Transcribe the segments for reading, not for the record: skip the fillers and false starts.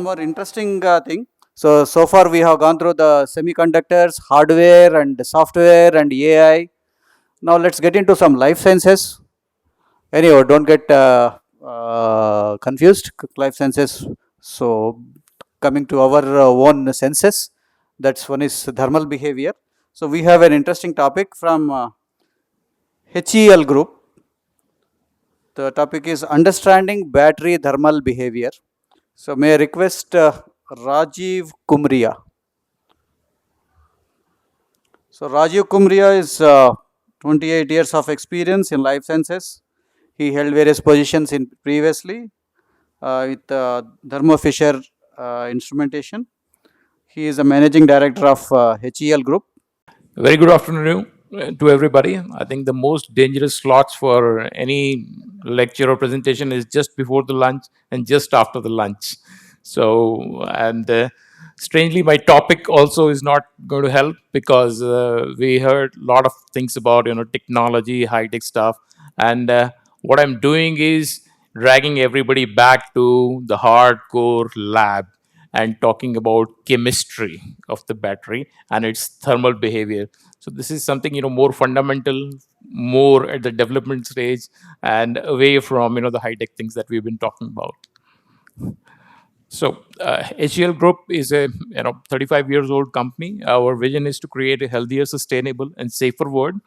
more interesting thing. So far we have gone through the semiconductors, hardware and software and AI. Now let's get into some life sciences. Anyhow, don't get confused. Life sciences. So coming to our own senses, that's one is thermal behavior. So we have an interesting topic from HEL Group. The topic is understanding battery thermal behavior. So may I request Rajeev Kumria. So Rajeev Kumria is 28 years of experience in life sciences. He held various positions in previously with Thermo Fisher Instrumentation. He is a managing director of HEL Group. Very good afternoon to everybody. I think the most dangerous slots for any lecture or presentation is just before the lunch and just after the lunch. So, and strangely, my topic also is not going to help because we heard a lot of things about technology, high tech stuff, and what I'm doing is dragging everybody back to the hardcore lab and talking about chemistry of the battery and its thermal behavior. So this is something more fundamental, more at the development stage, and away from the high tech things that we've been talking about. So HEL Group is a 35 years old company. Our vision is to create a healthier, sustainable, and safer world.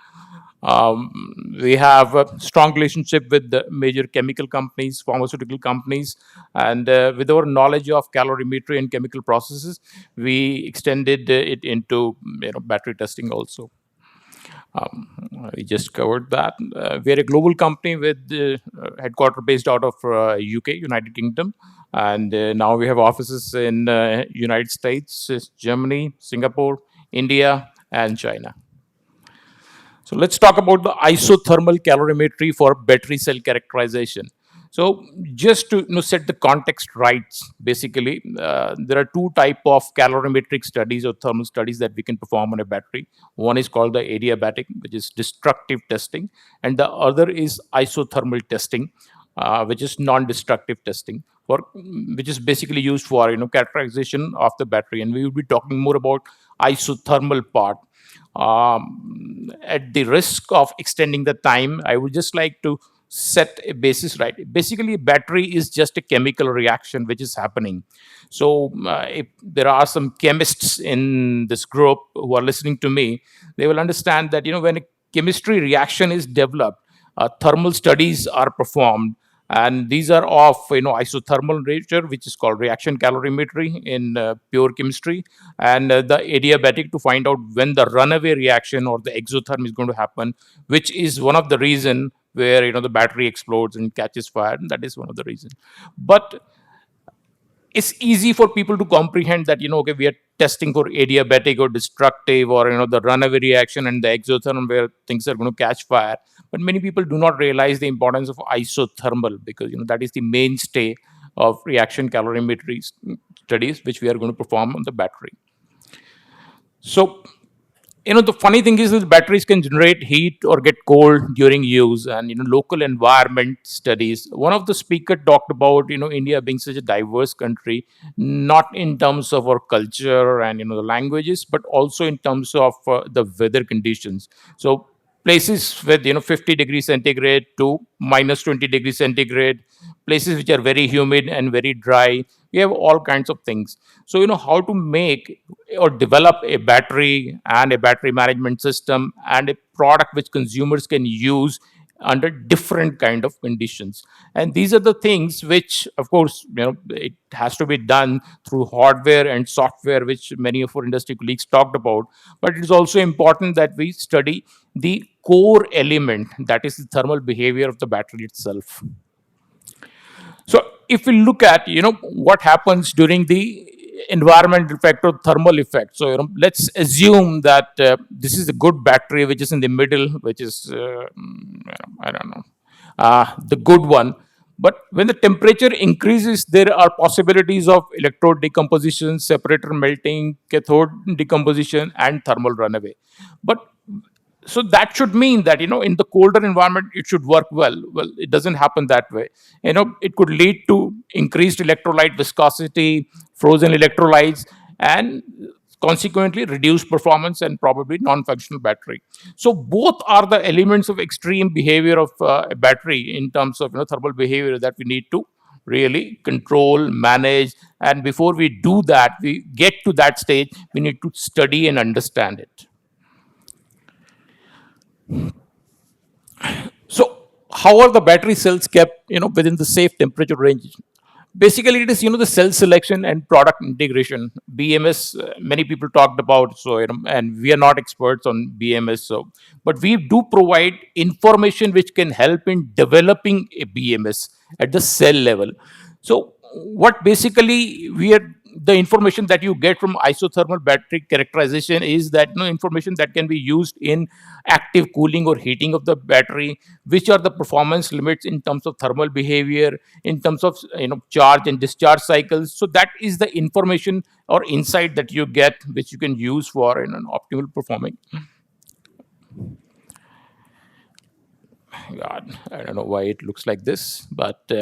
We have a strong relationship with the major chemical companies, pharmaceutical companies, and with our knowledge of calorimetry and chemical processes, we extended it into battery testing also. We just covered that. We're a global company with headquarters based out of UK, United Kingdom, and now we have offices in United States, Germany, Singapore, India, and China. So let's talk about the isothermal calorimetry for battery cell characterization. So just to set the context right, basically, there are two type of calorimetric studies or thermal studies that we can perform on a battery. One is called the adiabatic, which is destructive testing, and the other is isothermal testing, which is non-destructive testing, which is basically used for characterization of the battery. And we will be talking more about isothermal part. At the risk of extending the time, I would just like to set a basis right. Basically, battery is just a chemical reaction which is happening. So if there are some chemists in this group who are listening to me, they will understand that when a chemistry reaction is developed, thermal studies are performed, and these are of isothermal nature, which is called reaction calorimetry in pure chemistry, and the adiabatic to find out when the runaway reaction or the exotherm is going to happen, which is one of the reason where the battery explodes and catches fire, and that is one of the reasons. But it's easy for people to comprehend that okay, we are testing for adiabatic or destructive, or the runaway reaction and the exotherm where things are going to catch fire. But many people do not realize the importance of isothermal, because that is the mainstay of reaction calorimetry studies which we are going to perform on the battery. So the funny thing is that batteries can generate heat or get cold during use, and local environment studies. One of the speaker talked about India being such a diverse country, not in terms of our culture and the languages, but also in terms of the weather conditions. So places with 50 degrees centigrade to minus 20 degrees centigrade, places which are very humid and very dry. We have all kinds of things. So how to make or develop a battery and a battery management system and a product which consumers can use under different kind of conditions. And these are the things which, of course, it has to be done through hardware and software, which many of our industry colleagues talked about. But it is also important that we study the core element, that is the thermal behavior of the battery itself. So if we look at what happens during the environmental effect or thermal effect, so let's assume that this is a good battery which is in the middle, which is I don't know, the good one. But when the temperature increases, there are possibilities of electrode decomposition, separator melting, cathode decomposition, and thermal runaway. But So that should mean that, in the colder environment it should work well. It doesn't happen that way. It could lead to increased electrolyte viscosity, frozen electrolytes, and consequently reduced performance and probably non-functional battery. So both are the elements of extreme behavior of a battery in terms of thermal behavior that we need to really control, manage. And before we do that, we get to that stage, we need to study and understand it. So how are the battery cells kept, within the safe temperature range? Basically, it is, the cell selection and product integration. BMS, many people talked about, so, and we are not experts on BMS, so, but we do provide information which can help in developing a BMS at the cell level. So what basically we are, the information that you get from isothermal battery characterization is that information that can be used in active cooling or heating of the battery, which are the performance limits in terms of thermal behavior, in terms of charge and discharge cycles. So that is the information or insight that you get, which you can use for an optimal performing. God, I don't know why it looks like this, but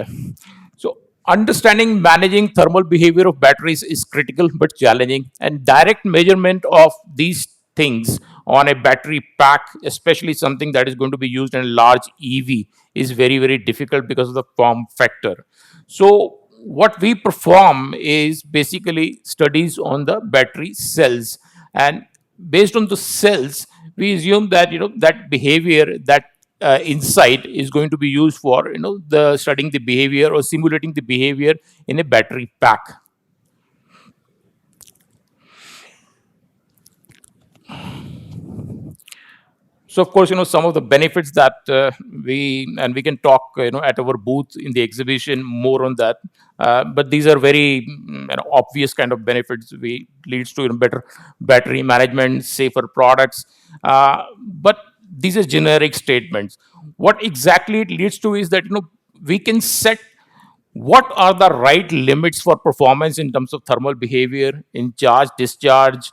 so understanding managing thermal behavior of batteries is critical but challenging, and direct measurement of these things on a battery pack, especially something that is going to be used in a large EV, is very, very difficult because of the form factor. So what we perform is basically studies on the battery cells, and based on the cells we assume that that behavior, that insight is going to be used for the studying the behavior or simulating the behavior in a battery pack. So of course, some of the benefits that we can talk at our booth in the exhibition more on that. But these are very obvious kind of benefits. We leads to better battery management, safer products. But these are generic statements. What exactly it leads to is that we can set what are the right limits for performance in terms of thermal behavior in charge discharge.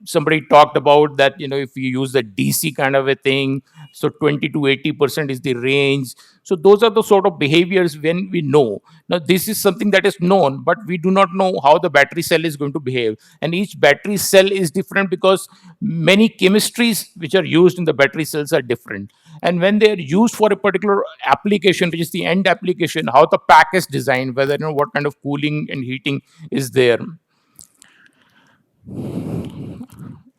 Somebody talked about that, if you use the DC kind of a thing, so 20 to 80% is the range. So those are the sort of behaviors when we know. Now this is something that is known, but we do not know how the battery cell is going to behave, and each battery cell is different because many chemistries which are used in the battery cells are different. And when they are used for a particular application, which is the end application, how the pack is designed, whether what kind of cooling and heating is there.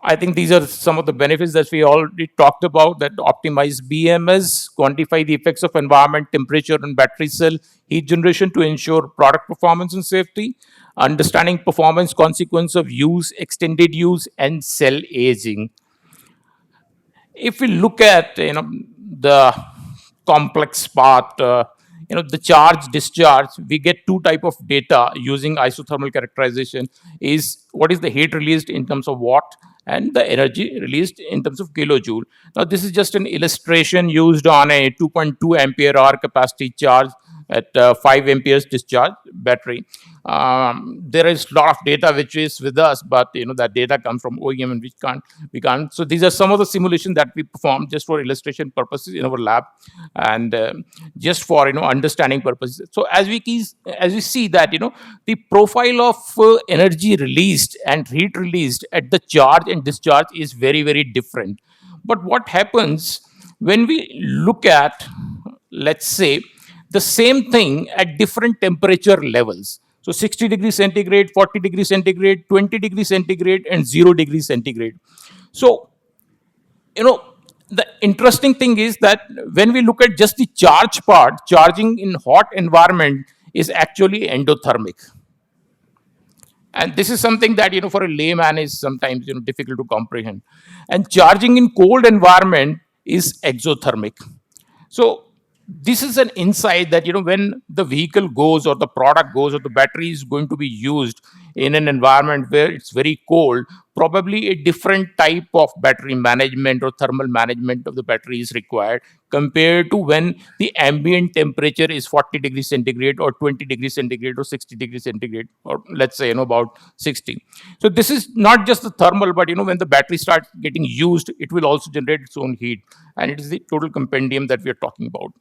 I think these are some of the benefits that we already talked about, that optimize BMS, quantify the effects of environment, temperature, and battery cell heat generation to ensure product performance and safety, understanding performance consequence of use, extended use, and cell aging. If we look at the complex part, the charge discharge, we get two type of data using isothermal characterization. Is what is the heat released in terms of watt, and the energy released in terms of kilojoule. Now this is just an illustration used on a 2.2 ampere hour capacity charge at 5 amperes discharge battery. There is a lot of data which is with us, but that data comes from OEM, and we can't. So these are some of the simulations that we perform just for illustration purposes in our lab, and just for understanding purposes. So as we see that the profile of energy released and heat released at the charge and discharge is very, very different. But what happens when we look at, let's say, the same thing at different temperature levels? So 60 degrees centigrade, 40 degrees centigrade, 20 degrees centigrade, and 0 degrees centigrade. So, the interesting thing is that when we look at just the charge part, charging in hot environment is actually endothermic. And this is something that for a layman is sometimes difficult to comprehend. And charging in cold environment is exothermic. So this is an insight that when the vehicle goes, or the product goes, or the battery is going to be used in an environment where it's very cold, probably a different type of battery management or thermal management of the battery is required compared to when the ambient temperature is 40 degrees centigrade or 20 degrees centigrade or 60 degrees centigrade, or let's say about 60. So this is not just the thermal, but when the battery starts getting used, it will also generate its own heat, and it is the total compendium that we are talking about.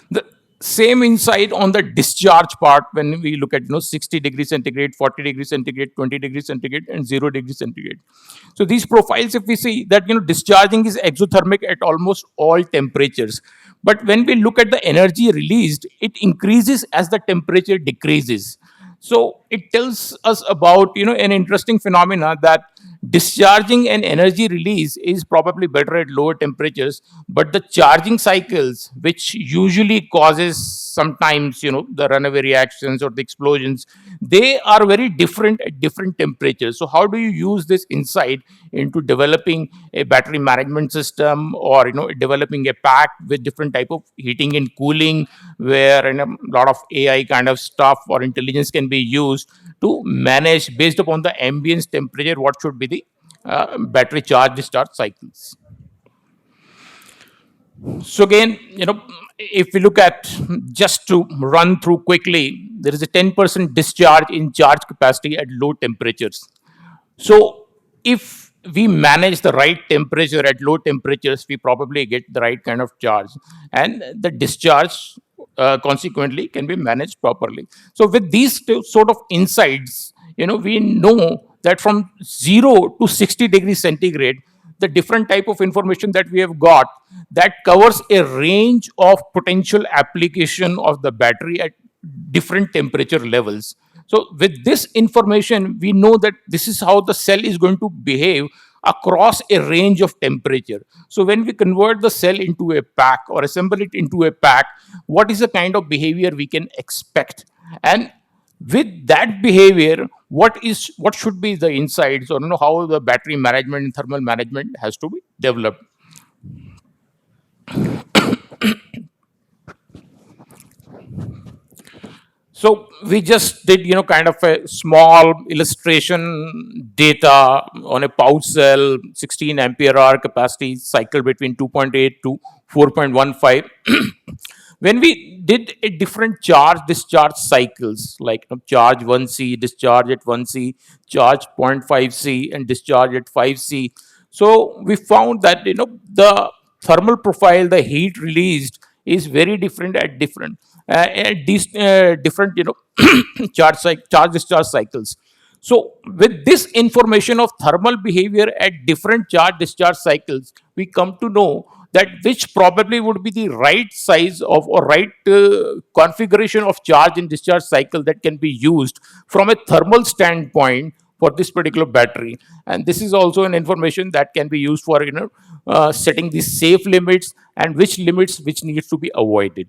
The same insight on the discharge part when we look at 60 degrees centigrade, 40 degrees centigrade, 20 degrees centigrade, and 0 degrees centigrade. So these profiles, if we see that discharging is exothermic at almost all temperatures, but when we look at the energy released, it increases as the temperature decreases. So it tells us about an interesting phenomena that discharging and energy release is probably better at lower temperatures, but the charging cycles, which usually causes sometimes the runaway reactions or the explosions, they are very different at different temperatures. So how do you use this insight into developing a battery management system, or developing a pack with different type of heating and cooling, where a lot of AI kind of stuff or intelligence can be used to manage based upon the ambient temperature what should be the battery charge discharge cycles. So again, if we look at, just to run through quickly, there is a 10% discharge in charge capacity at low temperatures. So if we manage the right temperature at low temperatures, we probably get the right kind of charge, and the discharge consequently can be managed properly. So with these sort of insights, we know that from 0 to 60 degrees centigrade, the different type of information that we have got, that covers a range of potential application of the battery at different temperature levels. So with this information, we know that this is how the cell is going to behave across a range of temperature. So when we convert the cell into a pack or assemble it into a pack, what is the kind of behavior we can expect? And with that behavior, what should be the insights, or how the battery management and thermal management has to be developed? So we just did, kind of a small illustration data on a pouch cell, 16 ampere hour capacity, cycle between 2.8 to 4.15. When we did a different charge discharge cycles, like charge 1C, discharge at 1C, charge 0.5C, and discharge at 5C. So we found that the thermal profile, the heat released, is very different at these different charge discharge cycles. So with this information of thermal behavior at different charge discharge cycles, we come to know that which probably would be the right size of, or right configuration of charge and discharge cycle that can be used from a thermal standpoint for this particular battery. And this is also an information that can be used for setting the safe limits, and which limits which needs to be avoided.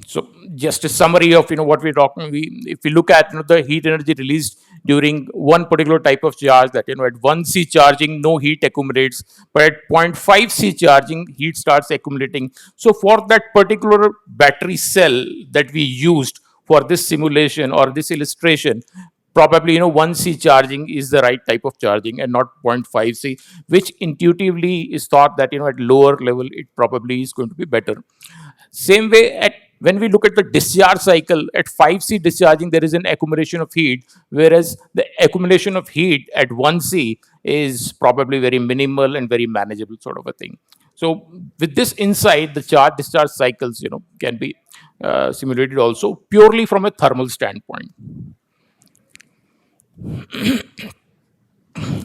So just a summary of what we're talking. If we look at the heat energy released during one particular type of charge, that at 1C charging no heat accumulates, but at 0.5C charging heat starts accumulating. So for that particular battery cell that we used for this simulation or this illustration, probably 1C charging is the right type of charging, and not 0.5C, which intuitively is thought that at lower level it probably is going to be better. Same way, at when we look at the discharge cycle, at 5C discharging, there is an accumulation of heat, whereas the accumulation of heat at 1C is probably very minimal and very manageable sort of a thing. So with this insight, the charge discharge cycles, can be simulated also purely from a thermal standpoint.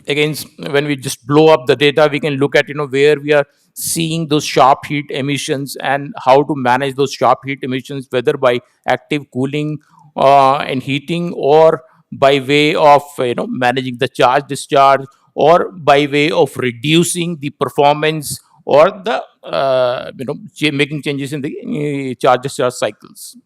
Again, when we just blow up the data, we can look at where we are seeing those sharp heat emissions and how to manage those sharp heat emissions, whether by active cooling and heating, or by way of managing the charge discharge, or by way of reducing the performance, or the making changes in the charge discharge cycles.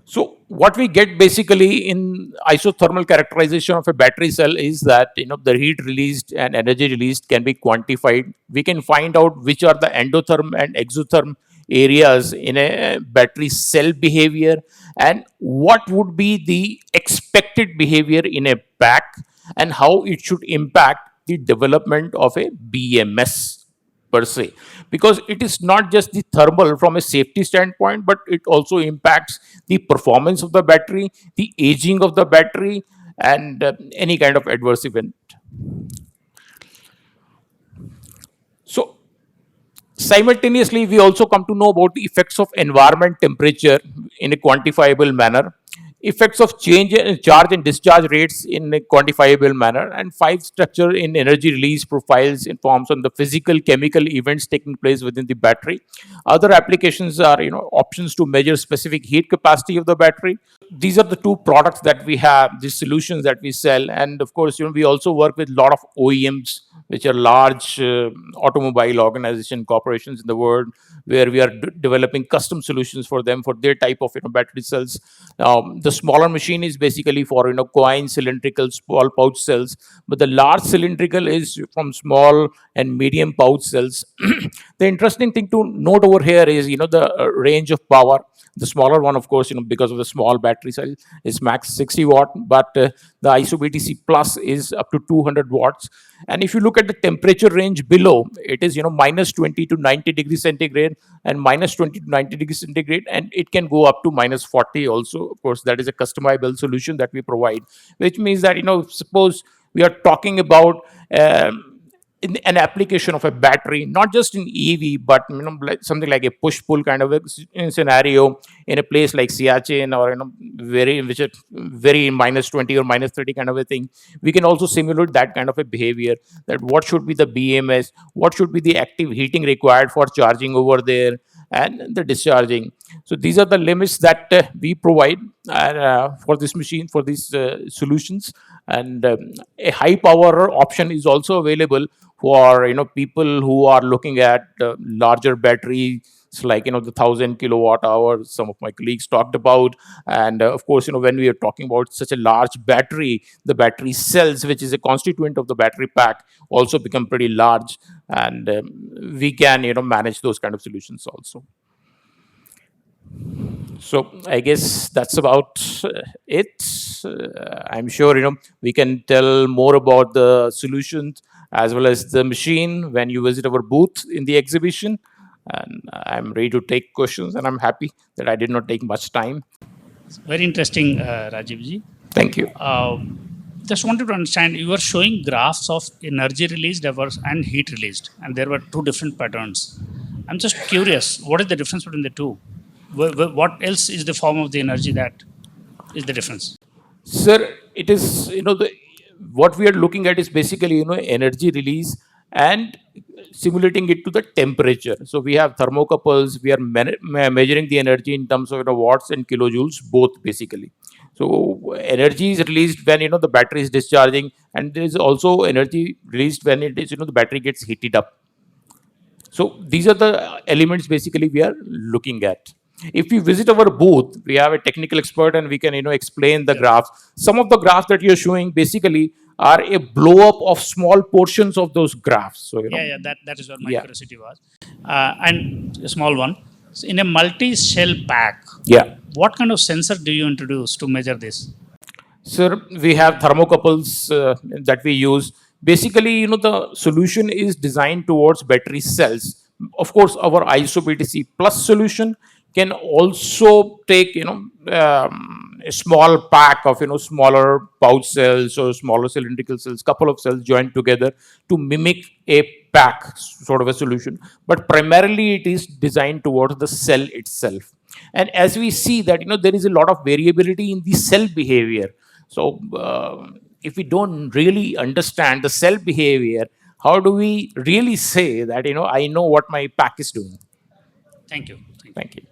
So what we get basically in isothermal characterization of a battery cell is that the heat released and energy released can be quantified. We can find out which are the endotherm and exotherm areas in a battery cell behavior, and what would be the expected behavior in a pack, and how it should impact the development of a BMS per se, because it is not just the thermal from a safety standpoint, but it also impacts the performance of the battery, the aging of the battery, and any kind of adverse event. So simultaneously, we also come to know about the effects of environment temperature in a quantifiable manner, effects of change in charge and discharge rates in a quantifiable manner, and five structure in energy release profiles informs on the physical chemical events taking place within the battery. Other applications are, options to measure specific heat capacity of the battery. These are the two products that we have, these solutions that we sell. And of course, we also work with a lot of OEMs, which are large automobile organization corporations in the world, where we are developing custom solutions for them for their type of battery cells. The smaller machine is basically for coin cylindrical small pouch cells, but the large cylindrical is from small and medium pouch cells. The interesting thing to note over here is the range of power. The smaller one, of course, because of the small battery cell, is max 60 watt, but the ISO-BTC Plus is up to 200 watts. And if you look at the temperature range below, it is minus 20 to 90 degrees centigrade and minus 20 to 90 degrees centigrade, and it can go up to minus 40 also. Of course, that is a customizable solution that we provide, which means that suppose we are talking about in an application of a battery, not just in EV, but like something like a push-pull kind of a scenario in a place like Siachen, or which are very minus 20 or minus 30 kind of a thing. We can also simulate that kind of a behavior. That what should be the BMS, what should be the active heating required for charging over there, and the discharging. So these are the limits that we provide for this machine, for these solutions. And a high power option is also available for people who are looking at larger batteries, like the 1,000 kWh some of my colleagues talked about. And of course, when we are talking about such a large battery, the battery cells, which is a constituent of the battery pack, also become pretty large. And we can manage those kind of solutions also. So I guess that's about it. I'm sure we can tell more about the solutions as well as the machine when you visit our booth in the exhibition. And I'm ready to take questions, and I'm happy that I did not take much time. Very interesting, Rajivji. Thank you. Just wanted to understand, you were showing graphs of energy released and heat released, and there were two different patterns. I'm just curious, what is the difference between the two? What else is the form of the energy that is the difference? Sir, it is, what we are looking at is basically, energy release and simulating it to the temperature. So we have thermocouples, we are measuring the energy in terms of watts and kilojoules, both basically. So energy is released when the battery is discharging, and there is also energy released when it is the battery gets heated up. So these are the elements basically we are looking at. If you visit our booth, we have a technical expert, and we can explain the graphs. Some of the graphs that you're showing basically are a blow up of small portions of those graphs. So that is what my curiosity was. And a small one. So in a multi-cell pack, what kind of sensor do you introduce to measure this? Sir, we have thermocouples that we use. Basically, the solution is designed towards battery cells. Of course, our ISO-BTC Plus solution can also take, a small pack of, smaller pouch cells or smaller cylindrical cells, couple of cells joined together to mimic a pack sort of a solution. But primarily, it is designed towards the cell itself. And as we see that, there is a lot of variability in the cell behavior. So if we don't really understand the cell behavior, how do we really say that, I know what my pack is doing? Thank you. Thank you.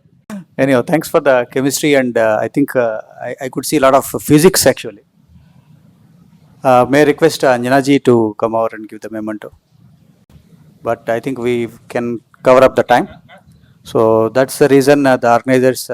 Anyhow, thanks for the chemistry, and I think I could see a lot of physics actually. May I request Anjanaji to come over and give the memento? But I think we can cover up the time. So that's the reason the organizers